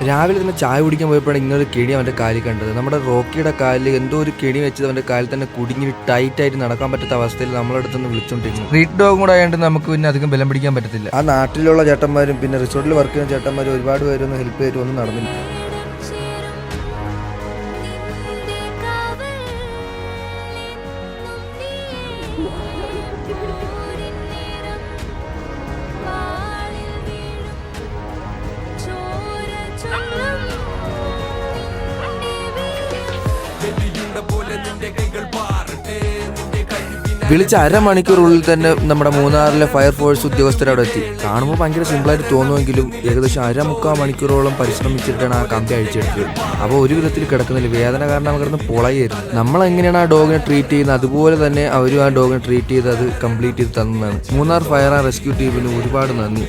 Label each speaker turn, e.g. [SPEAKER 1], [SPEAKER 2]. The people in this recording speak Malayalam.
[SPEAKER 1] രാവിലെ തന്നെ ചായ കുടിക്കാൻ പോയപ്പോഴാണ് ഇങ്ങനൊരു കെണി അവൻ്റെ കാലിൽ കണ്ടത്. നമ്മുടെ റോക്കിയുടെ കാലിൽ എന്തോ ഒരു കെണി വെച്ചത് അവൻ്റെ കാലിൽ തന്നെ കുടുങ്ങി ടൈറ്റായിട്ട് നടക്കാൻ പറ്റാത്ത അവസ്ഥയിൽ നമ്മളടുത്തൊന്ന് വിളിച്ചോണ്ടിരുന്നു. സ്ട്രീറ്റ് ഡോഗും കൂടെ ആയതുകൊണ്ട് നമുക്ക് പിന്നെ അധികം ബലം പിടിക്കാൻ പറ്റത്തില്ല. ആ നാട്ടിലുള്ള ചേട്ടന്മാരും പിന്നെ റിസോർട്ടിൽ വർക്ക് ചെയ്യുന്ന ചേട്ടന്മാരും ഒരുപാട് പേരൊന്നും ഹെൽപ്പ് ചെയ്തിട്ട് ഒന്നും നടന്നില്ല. വിളിച്ച അരമണിക്കൂറുള്ളിൽ തന്നെ നമ്മുടെ മൂന്നാറിലെ ഫയർഫോഴ്സ് ഉദ്യോഗസ്ഥരവിടെ എത്തി. കാണുമ്പോൾ ഭയങ്കര സിമ്പിളായിട്ട് തോന്നുമെങ്കിലും ഏകദേശം 1.25 മണിക്കൂറോളം പരിശ്രമിച്ചിട്ടാണ് ആ കമ്പി അഴിച്ചെടുത്തത്. അപ്പോൾ ഒരു വിധത്തിൽ കിടക്കുന്നില്ല, വേദന കാരണം കിടന്ന് പൊളയായിരുന്നു. നമ്മളെങ്ങനെയാണ് ആ ഡോഗിനെ ട്രീറ്റ് ചെയ്യുന്നത് അതുപോലെ തന്നെ അവരും ആ ഡോഗിനെ ട്രീറ്റ് ചെയ്ത് അത് കംപ്ലീറ്റ് ചെയ്ത് തന്നതാണ്. മൂന്നാർ ഫയർ ആൻഡ് റെസ്ക്യൂ ടീമിന് ഒരുപാട് നന്ദി.